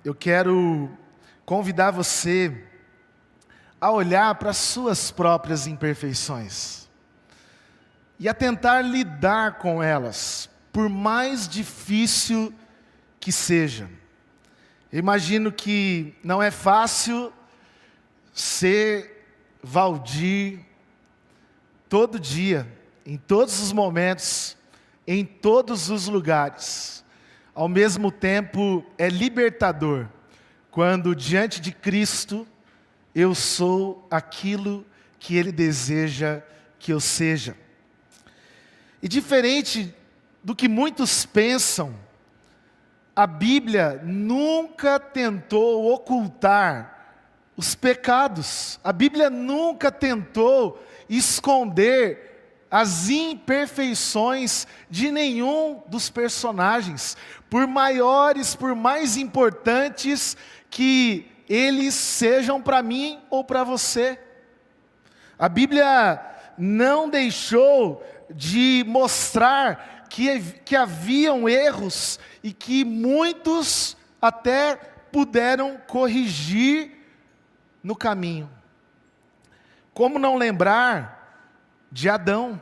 eu quero convidar você a olhar para as suas próprias imperfeições e a tentar lidar com elas, por mais difícil que seja. Eu imagino que não é fácil ser Valdir todo dia, em todos os momentos, em todos os lugares. Ao mesmo tempo, é libertador quando diante de Cristo eu sou aquilo que Ele deseja que eu seja. E diferente do que muitos pensam, a Bíblia nunca tentou ocultar os pecados. A Bíblia nunca tentou esconder as imperfeições de nenhum dos personagens, por maiores, por mais importantes que eles sejam para mim ou para você. A Bíblia não deixou de mostrar que haviam erros e que muitos até puderam corrigir no caminho. Como não lembrar de Adão?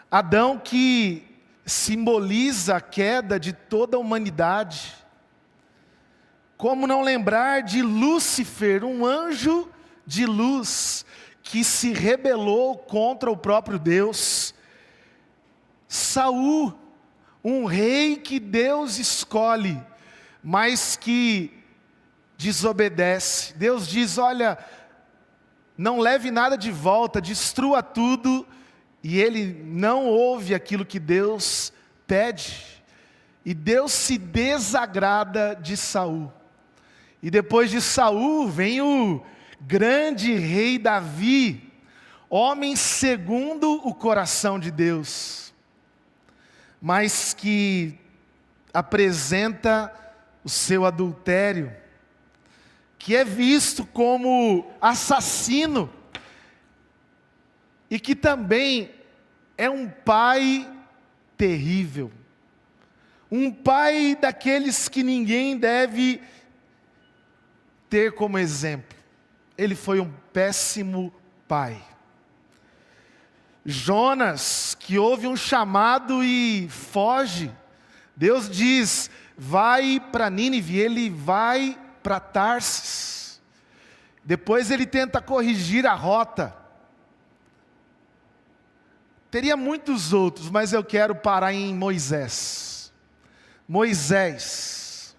Adão que simboliza a queda de toda a humanidade. Como não lembrar de Lúcifer, um anjo de luz que se rebelou contra o próprio Deus. Saul, um rei que Deus escolhe, mas que desobedece. Deus diz: olha, não leve nada de volta, destrua tudo. E ele não ouve aquilo que Deus pede. E Deus se desagrada de Saul. E depois de Saul vem o grande rei Davi, homem segundo o coração de Deus, mas que apresenta o seu adultério, que é visto como assassino, e que também é um pai terrível, um pai daqueles que ninguém deve ter como exemplo. Ele foi um péssimo pai. Jonas, que ouve um chamado e foge. Deus diz: vai para Nínive, ele vai para Tarsis. Depois ele tenta corrigir a rota. Teria muitos outros, mas eu quero parar em Moisés. Moisés,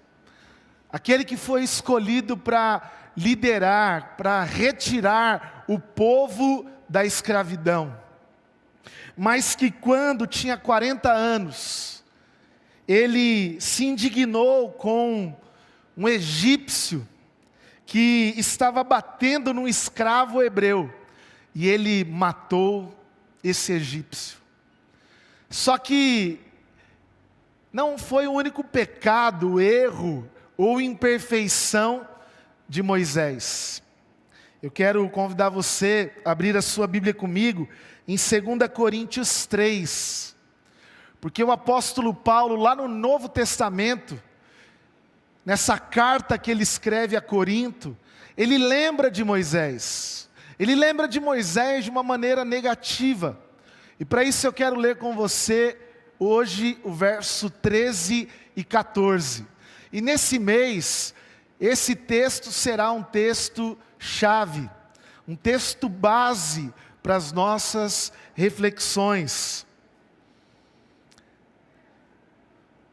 aquele que foi escolhido para liderar, para retirar o povo da escravidão, mas que quando tinha 40 anos, ele se indignou com um egípcio que estava batendo num escravo hebreu, e ele matou esse egípcio. Só que não foi o único pecado, erro ou imperfeição de Moisés. Eu quero convidar você a abrir a sua Bíblia comigo em 2 Coríntios 3, porque o apóstolo Paulo, lá no Novo Testamento, nessa carta que ele escreve a Corinto, ele lembra de Moisés. Ele lembra de Moisés de uma maneira negativa. E para isso eu quero ler com você hoje o verso 13 e 14. E nesse mês, esse texto será um texto chave, um texto base para as nossas reflexões.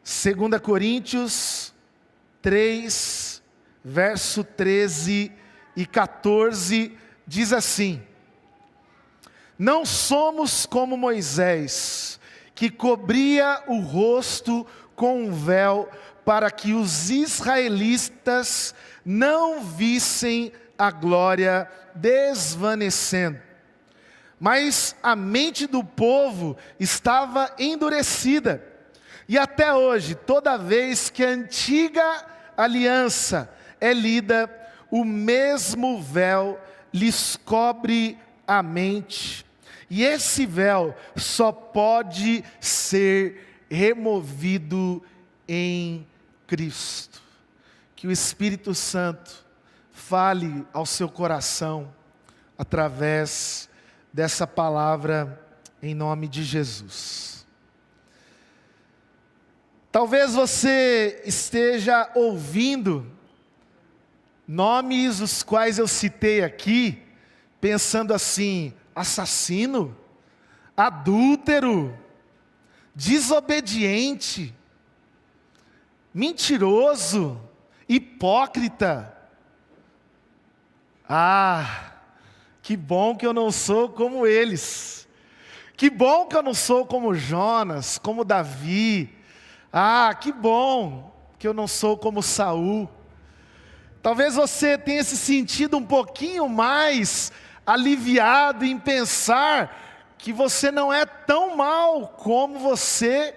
2 Coríntios 3, verso 13 e 14, diz assim: não somos como Moisés, que cobria o rosto com um véu, para que os israelitas não vissem a glória desvanecendo. Mas a mente do povo estava endurecida, e até hoje, toda vez que a antiga aliança é lida, o mesmo véu lhes cobre a mente, e esse véu só pode ser removido em Cristo. que o Espírito Santo fale ao seu coração através dessa palavra em nome de Jesus. Talvez você esteja ouvindo nomes os quais eu citei aqui, pensando assim: assassino, adúltero, desobediente, mentiroso, hipócrita. Ah, que bom que eu não sou como eles. Que bom que eu não sou como Jonas, como Davi. Ah, que bom que eu não sou como Saul. Talvez você tenha se sentido um pouquinho mais aliviado em pensar que você não é tão mal como você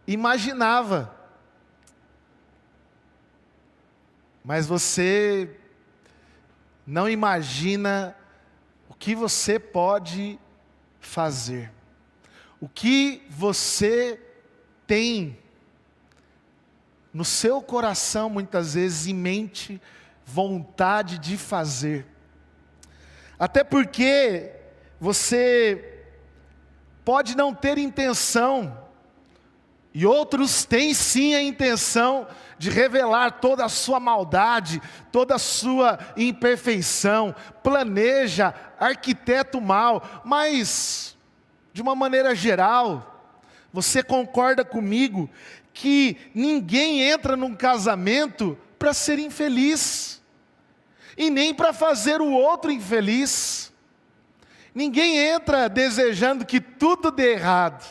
imaginava. Mas você não imagina o que você pode fazer. O que você tem no seu coração, muitas vezes, em mente, vontade de fazer. Até porque você pode não ter intenção, e outros têm sim a intenção de revelar toda a sua maldade, toda a sua imperfeição, planeja, arquiteta o mal, mas, de uma maneira geral, você concorda comigo que ninguém entra num casamento para ser infeliz, e nem para fazer o outro infeliz. Ninguém entra desejando que tudo dê errado.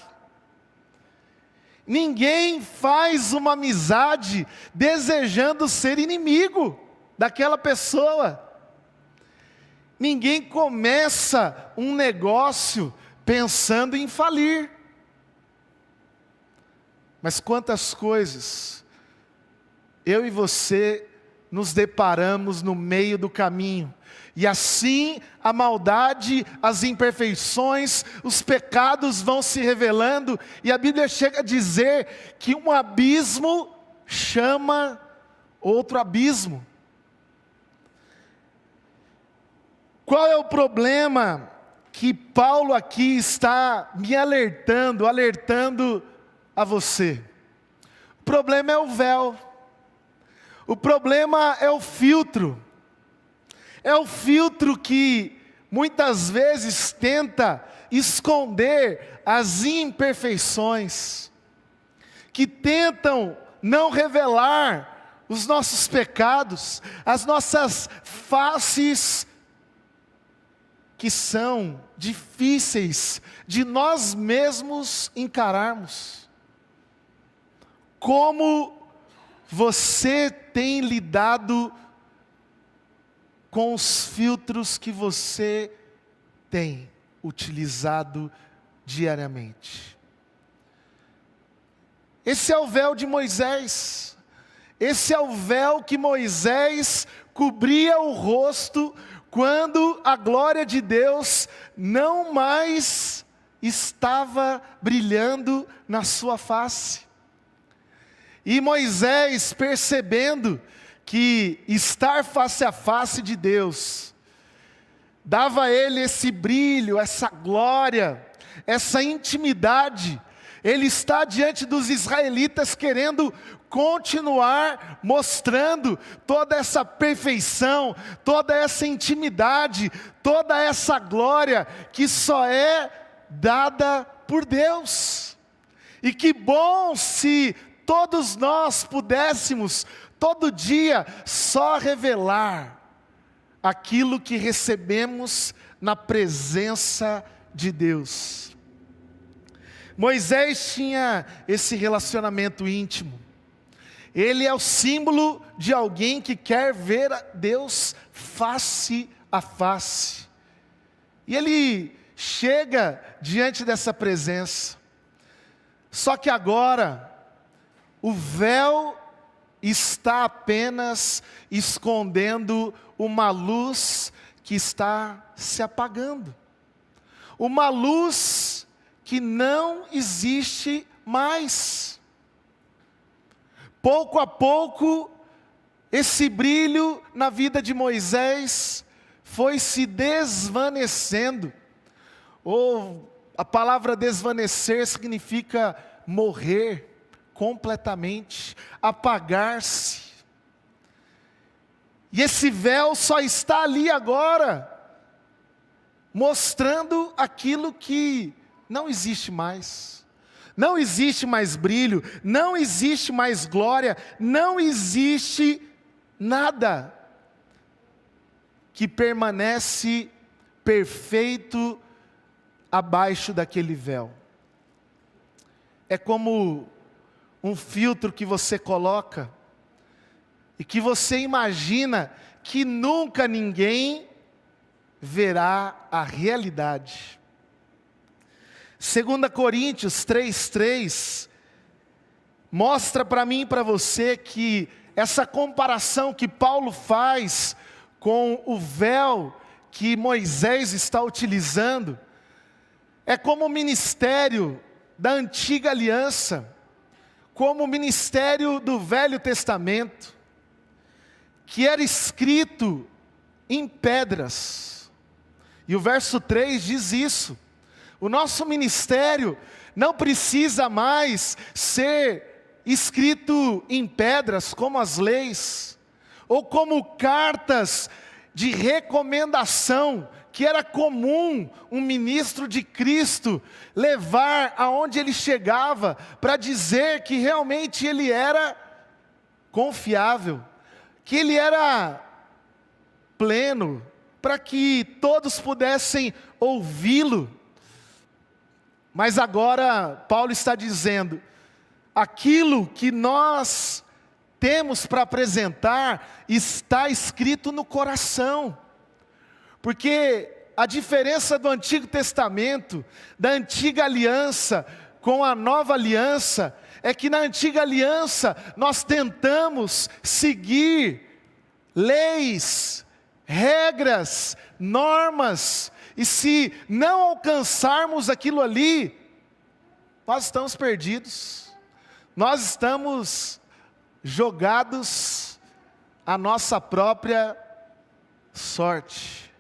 Ninguém faz uma amizade desejando ser inimigo daquela pessoa. Ninguém começa um negócio pensando em falir. Mas quantas coisas eu e você nos deparamos no meio do caminho, e assim a maldade, as imperfeições, os pecados vão se revelando, e a Bíblia chega a dizer que um abismo chama outro abismo. Qual é o problema que Paulo aqui está me alertando a você? O problema é o véu. O problema é o filtro. É o filtro que muitas vezes tenta esconder as imperfeições, que tentam não revelar os nossos pecados, as nossas faces que são difíceis de nós mesmos encararmos. Como você tem lidado com os filtros que você tem utilizado diariamente? Esse é o véu de Moisés. Esse é o véu que Moisés cobria o rosto quando a glória de Deus não mais estava brilhando na sua face. E Moisés, percebendo que estar face a face de Deus dava a ele esse brilho, essa glória, essa intimidade, ele está diante dos israelitas querendo continuar mostrando toda essa perfeição, toda essa intimidade, toda essa glória que só é dada por Deus. E que bom se todos nós pudéssemos, todo dia, só revelar aquilo que recebemos na presença de Deus. Moisés tinha esse relacionamento íntimo. Ele é o símbolo de alguém que quer ver a Deus face a face. E ele chega diante dessa presença. Só que agora, o véu está apenas escondendo uma luz que está se apagando. Uma luz que não existe mais. Pouco a pouco, esse brilho na vida de Moisés foi se desvanecendo. Ou a palavra desvanecer significa morrer completamente, apagar-se. E esse véu só está ali agora, mostrando aquilo que não existe mais. Não existe mais brilho, não existe mais glória, não existe nada que permanece perfeito abaixo daquele véu. É como um filtro que você coloca e que você imagina que nunca ninguém verá a realidade. 2 Coríntios 3:3 mostra para mim e para você que essa comparação que Paulo faz com o véu que Moisés está utilizando é como o ministério da antiga aliança, como o ministério do Velho Testamento, que era escrito em pedras. E o verso 3 diz isso. O nosso ministério não precisa mais ser escrito em pedras, como as leis, ou como cartas de recomendação, que era comum um ministro de Cristo levar aonde ele chegava, para dizer que realmente ele era confiável, que ele era pleno, para que todos pudessem ouvi-lo. Mas agora Paulo está dizendo, aquilo que nós temos para apresentar está escrito no coração. Porque a diferença do Antigo Testamento, da antiga aliança com a nova aliança, é que na antiga aliança nós tentamos seguir leis, regras, normas, e se não alcançarmos aquilo ali, nós estamos perdidos, nós estamos jogados à nossa própria sorte.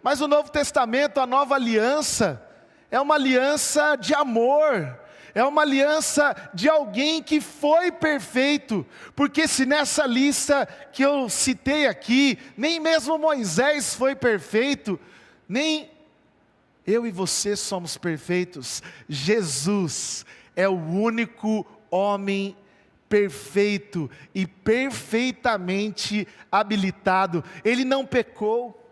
Mas o Novo Testamento, a nova aliança, é uma aliança de amor, é uma aliança de alguém que foi perfeito, porque se nessa lista que eu citei aqui, nem mesmo Moisés foi perfeito, nem eu e você somos perfeitos, Jesus é o único homem perfeito e perfeitamente habilitado. Ele não pecou,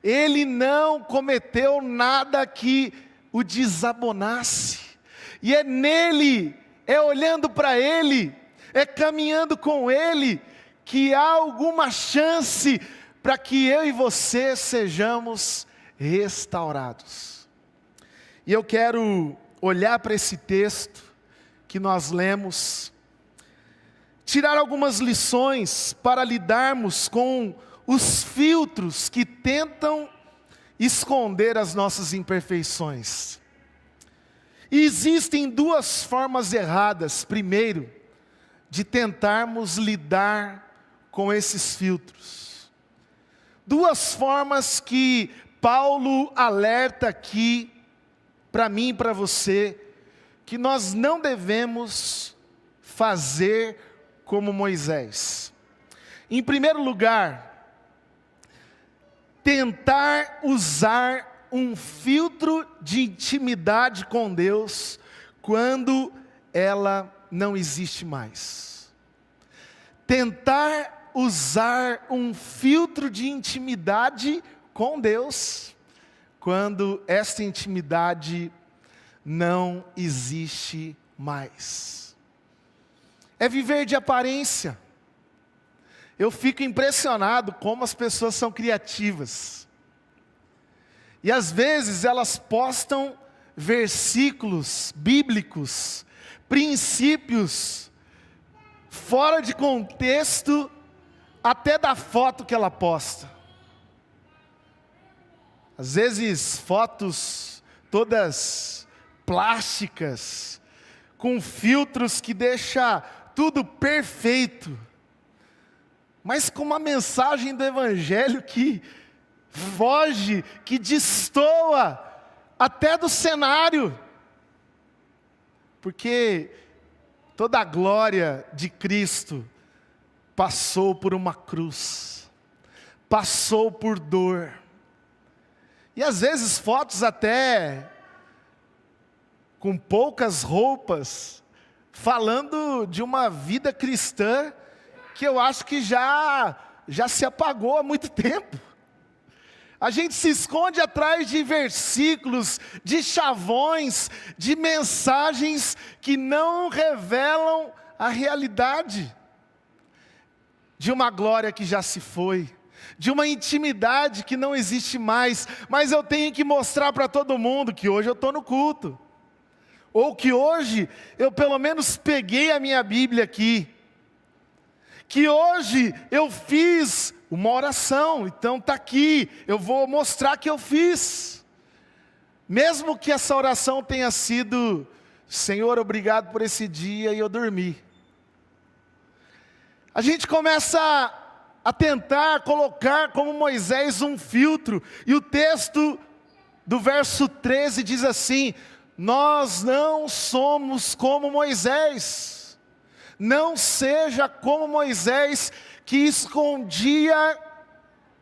ele não cometeu nada que o desabonasse, e é nele, é olhando para ele, é caminhando com ele, que há alguma chance para que eu e você sejamos restaurados. E eu quero olhar para esse texto que nós lemos, tirar algumas lições para lidarmos com os filtros que tentam esconder as nossas imperfeições. E existem duas formas erradas, primeiro, de tentarmos lidar com esses filtros. Duas formas que Paulo alerta aqui, para mim e para você, que nós não devemos fazer como Moisés. Em primeiro lugar, tentar usar um filtro de intimidade com Deus, quando ela não existe mais. Tentar usar um filtro de intimidade com Deus, quando esta intimidade não existe mais. É viver de aparência. Eu fico impressionado como as pessoas são criativas. E às vezes elas postam versículos bíblicos, princípios, fora de contexto, até da foto que ela posta. Às vezes fotos todas plásticas, com filtros que deixa tudo perfeito. mas com uma mensagem do Evangelho que foge, que destoa até do cenário. Porque toda a glória de Cristo passou por uma cruz, passou por dor. E às vezes fotos até com poucas roupas, falando de uma vida cristã que eu acho que já se apagou há muito tempo. A gente se esconde atrás de versículos, de chavões, de mensagens que não revelam a realidade de uma glória que já se foi, de uma intimidade que não existe mais, mas eu tenho que mostrar para todo mundo que hoje eu estou no culto, ou que hoje eu pelo menos peguei a minha Bíblia aqui, que hoje eu fiz uma oração, então está aqui, eu vou mostrar que eu fiz, mesmo que essa oração tenha sido: Senhor, obrigado por esse dia e eu dormi. A gente começa a tentar colocar como Moisés um filtro, e o texto do verso 13 diz assim: nós não somos como Moisés. Não seja como Moisés, que escondia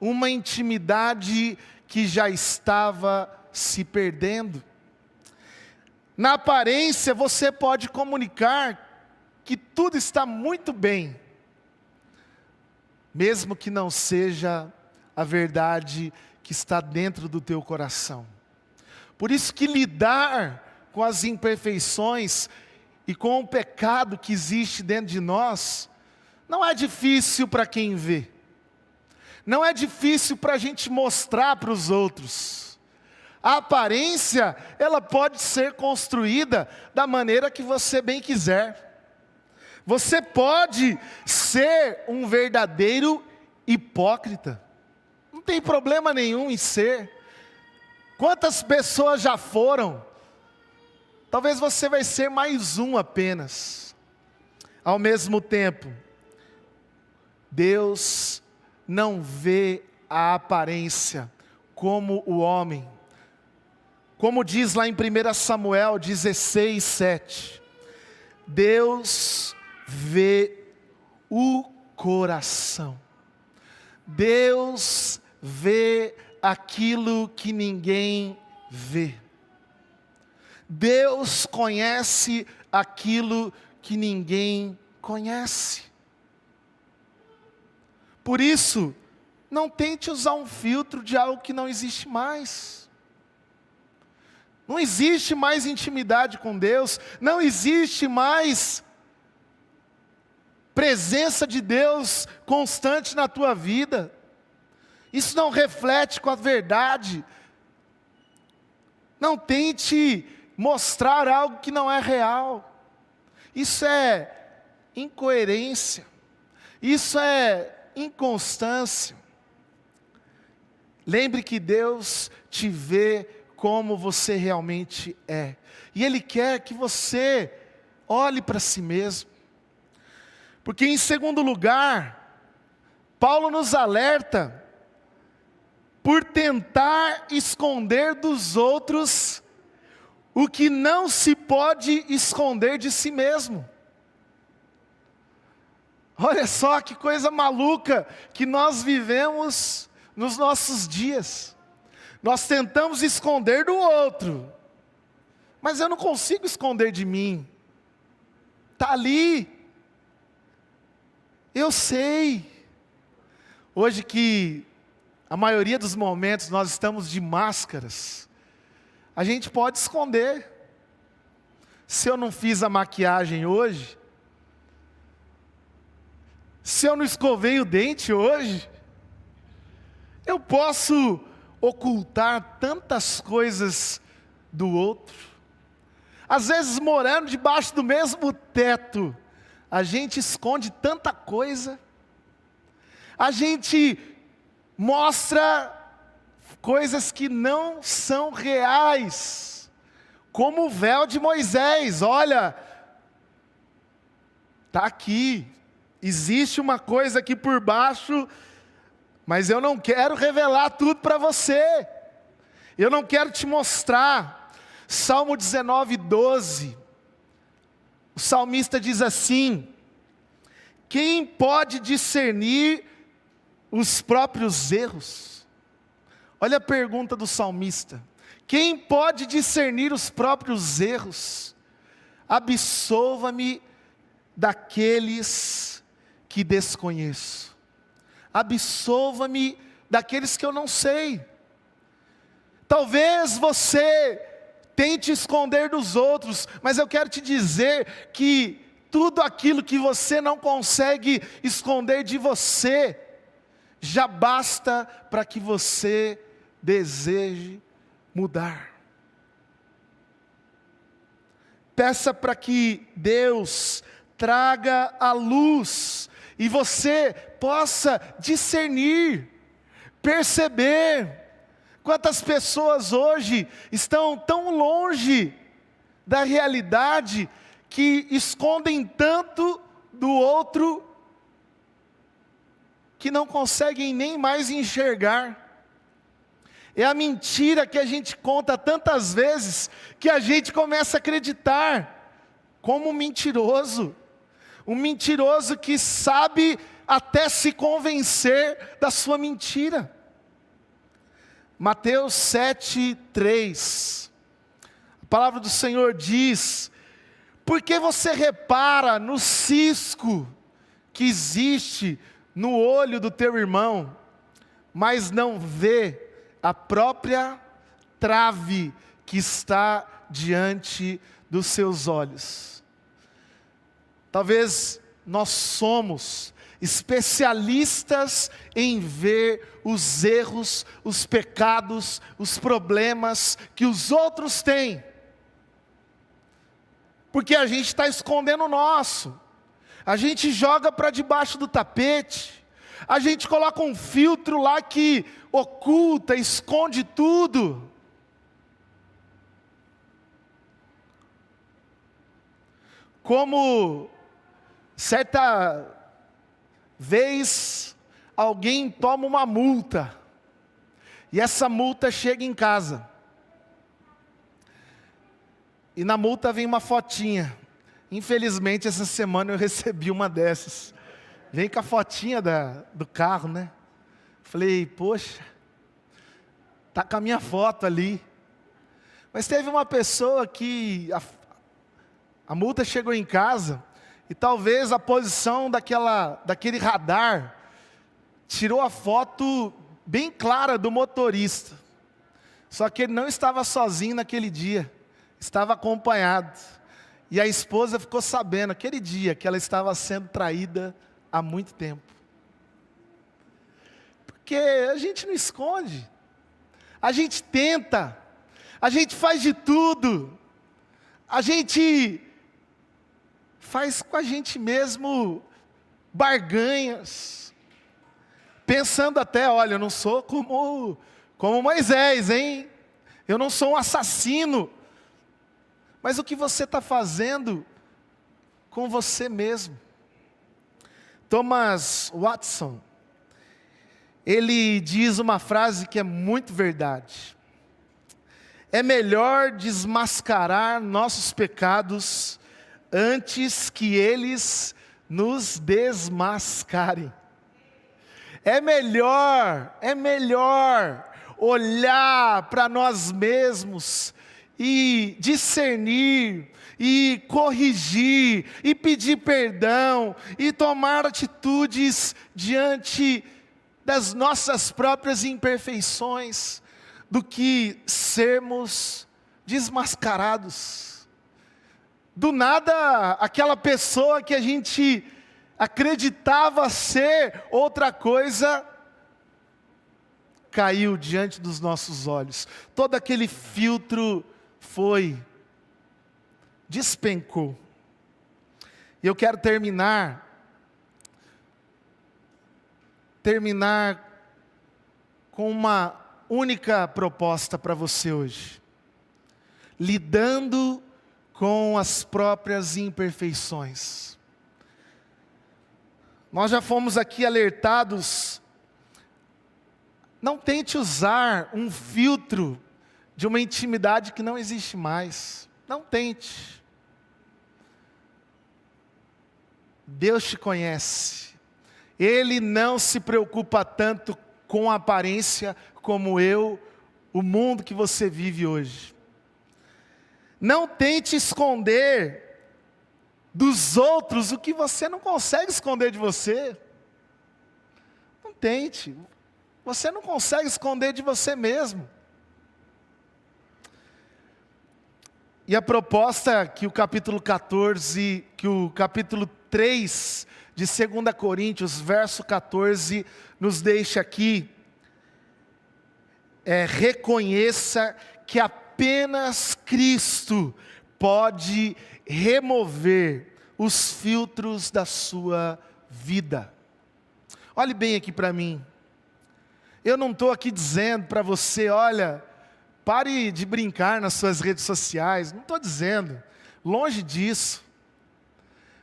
uma intimidade que já estava se perdendo. Na aparência você pode comunicar que tudo está muito bem, mesmo que não seja a verdade que está dentro do teu coração. Por isso que lidar com as imperfeições e com o pecado que existe dentro de nós, não é difícil para quem vê. Não é difícil para a gente mostrar para os outros. A aparência, ela pode ser construída da maneira que você bem quiser. Você pode ser um verdadeiro hipócrita. Não tem problema nenhum em ser. Quantas pessoas já foram? Talvez você vai ser mais um apenas. Ao mesmo tempo, Deus não vê a aparência como o homem. Como diz lá em 1 Samuel 16, 7. Deus vê o coração. Deus vê aquilo que ninguém vê. Deus conhece aquilo que ninguém conhece. Por isso, não tente usar um filtro de algo que não existe mais. Não existe mais intimidade com Deus, não existe mais presença de Deus constante na tua vida. Isso não reflete com a verdade. Não tente mostrar algo que não é real. Isso é incoerência. Isso é inconstância. Lembre que Deus te vê como você realmente é. E Ele quer que você olhe para si mesmo. Porque em segundo lugar, Paulo nos alerta por tentar esconder dos outros o que não se pode esconder de si mesmo. Olha só que coisa maluca que nós vivemos nos nossos dias. Nós tentamos esconder do outro, mas eu não consigo esconder de mim. Está ali. Eu sei. Hoje que a maioria dos momentos nós estamos de máscaras, a gente pode esconder. Se eu não fiz a maquiagem hoje, se eu não escovei o dente hoje, eu posso ocultar tantas coisas do outro. Às vezes morando debaixo do mesmo teto, a gente esconde tanta coisa. A gente mostra coisas que não são reais, como o véu de Moisés. Olha, está aqui, existe uma coisa aqui por baixo, mas eu não quero revelar tudo para você. Eu não quero te mostrar. Salmo 19:12. O salmista diz assim: quem pode discernir os próprios erros? Olha a pergunta do salmista. Quem pode discernir os próprios erros? Absolva-me daqueles que desconheço. Absolva-me daqueles que eu não sei. Talvez você tente esconder dos outros, mas eu quero te dizer que tudo aquilo que você não consegue esconder de você, já basta para que você deseje mudar. Peça para que Deus traga a luz e você possa discernir, perceber. Quantas pessoas hoje estão tão longe da realidade que escondem tanto do outro que não conseguem nem mais enxergar. É a mentira que a gente conta tantas vezes que a gente começa a acreditar como um mentiroso que sabe até se convencer da sua mentira. Mateus 7:3, a palavra do Senhor diz: por que você repara no cisco que existe no olho do teu irmão, mas não vê a própria trave que está diante dos seus olhos? Talvez nós somos especialistas em ver os erros, os pecados, os problemas que os outros têm, porque a gente está escondendo o nosso, a gente joga para debaixo do tapete, a gente coloca um filtro lá que oculta, esconde tudo. Como certa vez alguém toma uma multa, e essa multa chega em casa, e na multa vem uma fotinha. Infelizmente essa semana eu recebi uma dessas, vem com a fotinha do carro, né? Falei, poxa, tá com a minha foto ali. Mas teve uma pessoa que a multa chegou em casa, e talvez a posição daquele radar tirou a foto bem clara do motorista. Só que ele não estava sozinho naquele dia, estava acompanhado. E a esposa ficou sabendo aquele dia que ela estava sendo traída há muito tempo. Porque a gente não esconde, a gente tenta, a gente faz de tudo, a gente faz com a gente mesmo barganhas, pensando até, olha, eu não sou como Moisés, hein? Eu não sou um assassino. Mas o que você está fazendo com você mesmo? Thomas Watson, ele diz uma frase que é muito verdade. É melhor desmascarar nossos pecados antes que eles nos desmascarem. É melhor olhar para nós mesmos e discernir, e corrigir, e pedir perdão, e tomar atitudes diante das nossas próprias imperfeições, do que sermos desmascarados. Do nada, aquela pessoa que a gente acreditava ser outra coisa, caiu diante dos nossos olhos. Todo aquele filtro despencou. E eu quero terminar com uma única proposta para você hoje. Lidando com as próprias imperfeições. Nós já fomos aqui alertados. Não tente usar um filtro de uma intimidade que não existe mais. Não tente. Deus te conhece. Ele não se preocupa tanto com a aparência como o mundo que você vive hoje. Não tente esconder dos outros o que você não consegue esconder de você. Não tente. Você não consegue esconder de você mesmo. E a proposta que o capítulo 14, que o capítulo 3 de 2 Coríntios, verso 14, nos deixa aqui, reconheça que apenas Cristo pode remover os filtros da sua vida. Olhe bem aqui para mim. Eu não estou aqui dizendo para você, olha, pare de brincar nas suas redes sociais. Não estou dizendo, longe disso.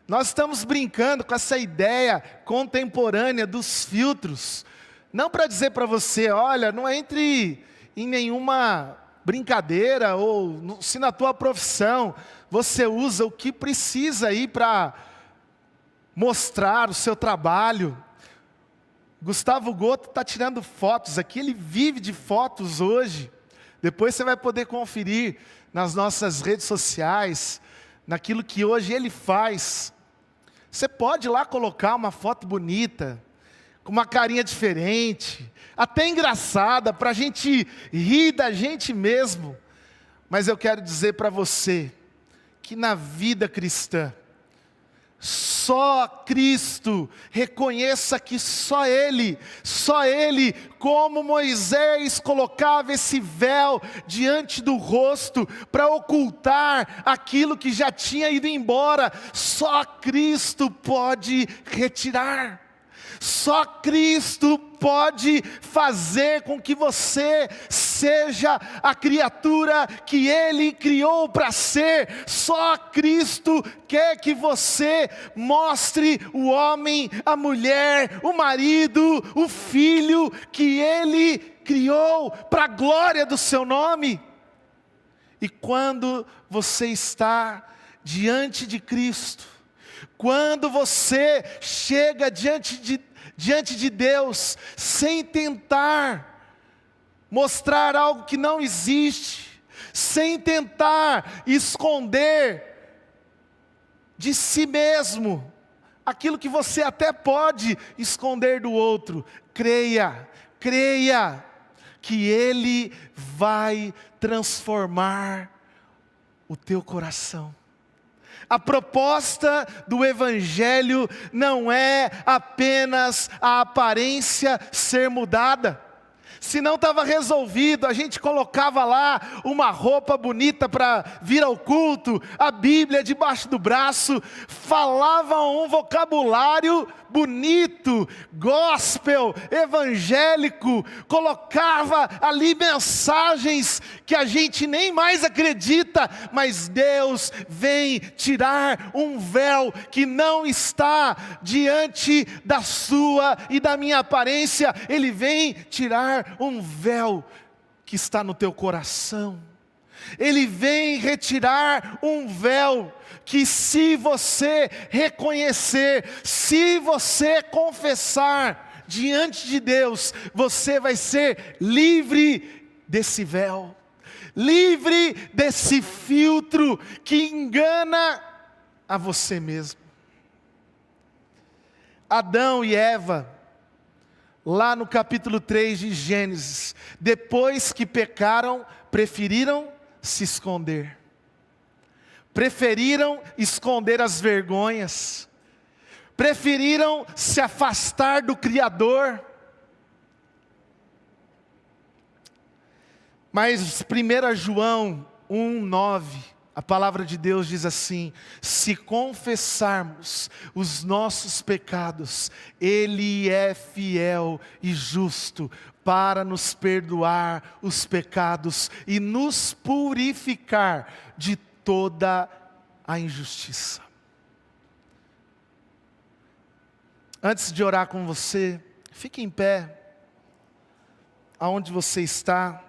Nós estamos brincando com essa ideia contemporânea dos filtros. Não para dizer para você, olha, não entre em nenhuma brincadeira, ou se na tua profissão você usa o que precisa aí para mostrar o seu trabalho. Gustavo Goto está tirando fotos aqui, ele vive de fotos hoje. Depois você vai poder conferir nas nossas redes sociais, naquilo que hoje ele faz. Você pode ir lá colocar uma foto bonita, com uma carinha diferente, até engraçada, para a gente rir da gente mesmo. Mas eu quero dizer para você, que na vida cristã, só Cristo, reconheça que só Ele, como Moisés colocava esse véu diante do rosto, para ocultar aquilo que já tinha ido embora, só Cristo pode retirar. Só Cristo pode fazer com que você seja a criatura que Ele criou para ser. Só Cristo quer que você mostre o homem, a mulher, o marido, o filho que Ele criou para a glória do seu nome. E quando você está diante de Cristo, quando você chega diante de Deus, sem tentar mostrar algo que não existe, sem tentar esconder de si mesmo aquilo que você até pode esconder do outro, creia que Ele vai transformar o teu coração. A proposta do Evangelho não é apenas a aparência ser mudada. Se não estava resolvido, a gente colocava lá uma roupa bonita para vir ao culto, a Bíblia debaixo do braço, falava um vocabulário bonito, gospel, evangélico, colocava ali mensagens que a gente nem mais acredita, mas Deus vem tirar um véu que não está diante da sua e da minha aparência. Ele vem tirar um véu que está no teu coração. Ele vem retirar um véu que, se você reconhecer, se você confessar diante de Deus, você vai ser livre desse véu, livre desse filtro que engana a você mesmo. Adão e Eva, lá no capítulo 3 de Gênesis, depois que pecaram, preferiram se esconder. Preferiram esconder as vergonhas. Preferiram se afastar do Criador. Mas 1 João 1,9, a palavra de Deus diz assim: se confessarmos os nossos pecados, Ele é fiel e justo para nos perdoar os pecados e nos purificar de toda a injustiça. Antes de orar com você, fique em pé, aonde você está.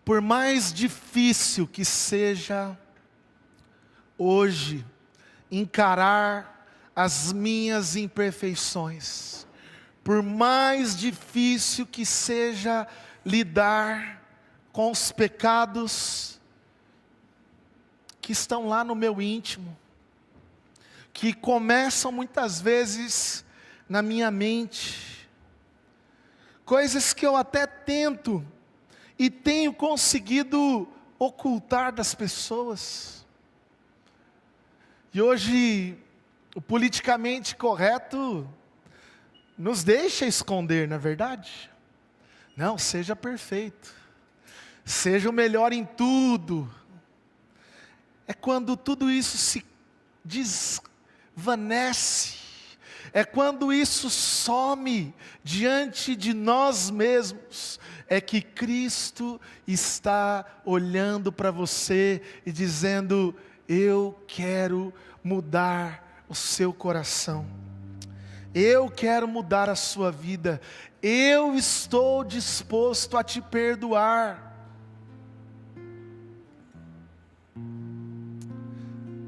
Por mais difícil que seja hoje encarar as minhas imperfeições, por mais difícil que seja lidar com os pecados que estão lá no meu íntimo, que começam muitas vezes na minha mente, coisas que eu até tento e tenho conseguido ocultar das pessoas. E hoje, o politicamente correto nos deixa esconder, não é verdade? Não, seja perfeito, seja o melhor em tudo. É quando tudo isso se desvanece, é quando isso some diante de nós mesmos, é que Cristo está olhando para você e dizendo: eu quero mudar o seu coração, eu quero mudar a sua vida, eu estou disposto a te perdoar.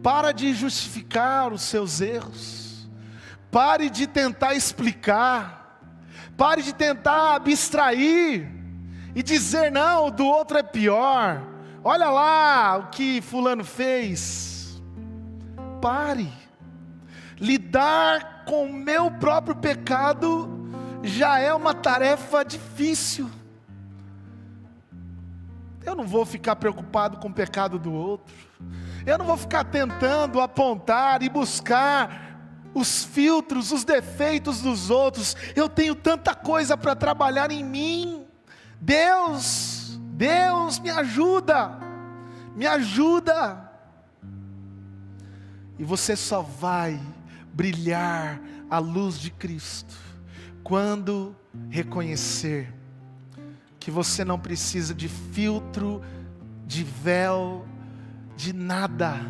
Para de justificar os seus erros, pare de tentar explicar, pare de tentar abstrair e dizer: não, o do outro é pior, olha lá o que fulano fez. Pare. Lidar com o meu próprio pecado já é uma tarefa difícil. Eu não vou ficar preocupado com o pecado do outro, eu não vou ficar tentando apontar e buscar os filtros, os defeitos dos outros. Eu tenho tanta coisa para trabalhar em mim. Deus me ajuda, me ajuda. E você só vai brilhar a luz de Cristo quando reconhecer que você não precisa de filtro, de véu, de nada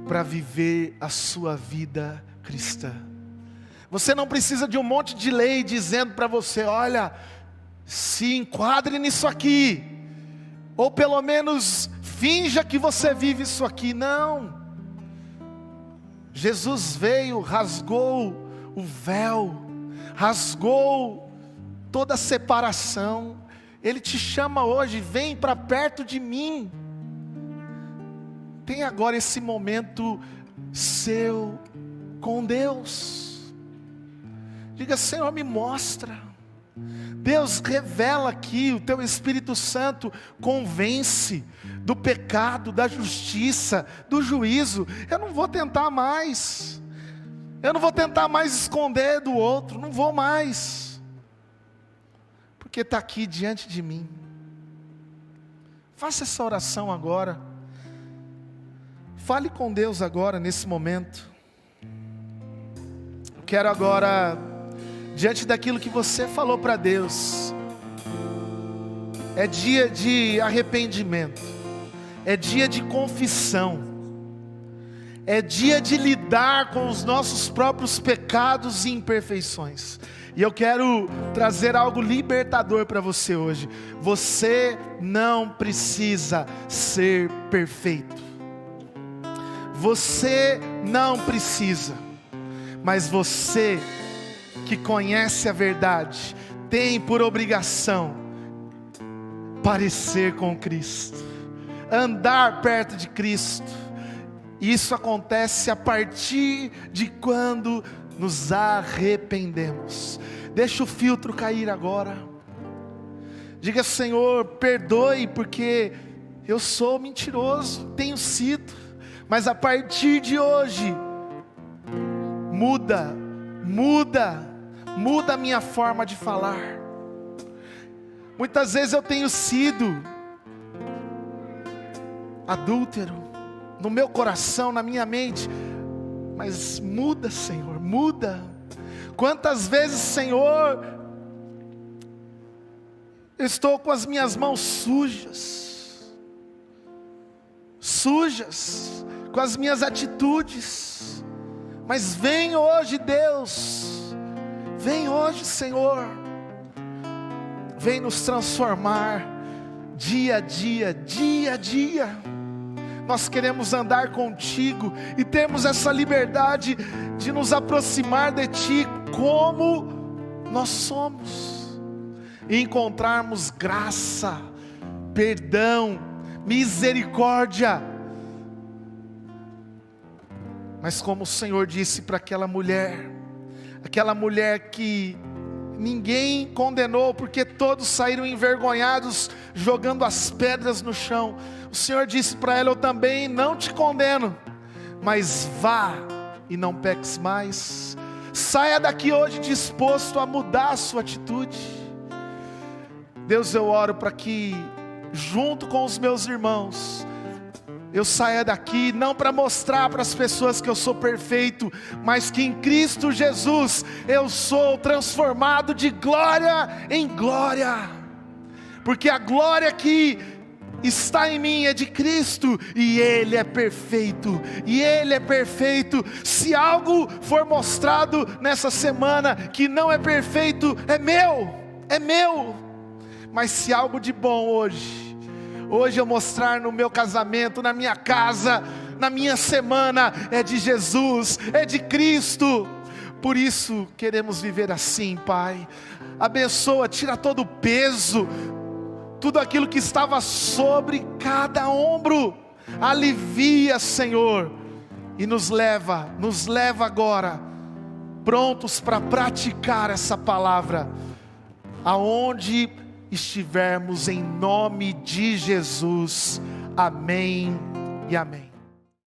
para viver a sua vida cristã. Você não precisa de um monte de lei dizendo para você: olha, se enquadre nisso aqui, ou pelo menos finja que você vive isso aqui. Não. Jesus veio, rasgou o véu, rasgou toda a separação. Ele te chama hoje: vem para perto de mim. Tem agora esse momento seu com Deus. Diga: Senhor, me mostra. Deus, revela aqui, o teu Espírito Santo convence do pecado, da justiça, do juízo. Eu não vou tentar mais, eu não vou tentar mais esconder do outro, não vou mais, porque está aqui diante de mim. Faça essa oração agora, fale com Deus agora, nesse momento. Eu quero agora, diante daquilo que você falou para Deus, é dia de arrependimento, é dia de confissão, é dia de lidar com os nossos próprios pecados e imperfeições. E eu quero trazer algo libertador para você hoje. Você não precisa ser perfeito, você não precisa, mas você que conhece a verdade tem por obrigação parecer com Cristo, andar perto de Cristo. Isso acontece a partir de quando nos arrependemos. Deixa o filtro cair agora. Diga: Senhor, perdoe, porque eu sou mentiroso, tenho sido, mas a partir de hoje muda a minha forma de falar. Muitas vezes eu tenho sido adúltero no meu coração, na minha mente, mas muda, Senhor, muda. Quantas vezes, Senhor, Eu estou com as minhas mãos sujas, com as minhas atitudes. Mas vem hoje, Deus, vem hoje, Senhor, vem nos transformar, dia a dia. Nós queremos andar contigo, e temos essa liberdade de nos aproximar de ti, como nós somos, e encontrarmos graça, perdão, misericórdia. Mas como o Senhor disse para aquela mulher que ninguém condenou, porque todos saíram envergonhados, jogando as pedras no chão, o Senhor disse para ela: eu também não te condeno, mas vá e não peques mais. Saia daqui hoje disposto a mudar a sua atitude. Deus, eu oro para que, junto com os meus irmãos, eu saia daqui não para mostrar para as pessoas que eu sou perfeito, mas que em Cristo Jesus eu sou transformado de glória em glória, porque a glória que está em mim é de Cristo, e Ele é perfeito, Se algo for mostrado nessa semana que não é perfeito, é meu, mas se algo de bom hoje eu mostrar no meu casamento, na minha casa, na minha semana, é de Jesus, é de Cristo. Por isso queremos viver assim, Pai. Abençoa, tira todo o peso, tudo aquilo que estava sobre cada ombro, alivia, Senhor, e nos leva agora, prontos para praticar essa palavra, aonde estivermos, em nome de Jesus. Amém e amém.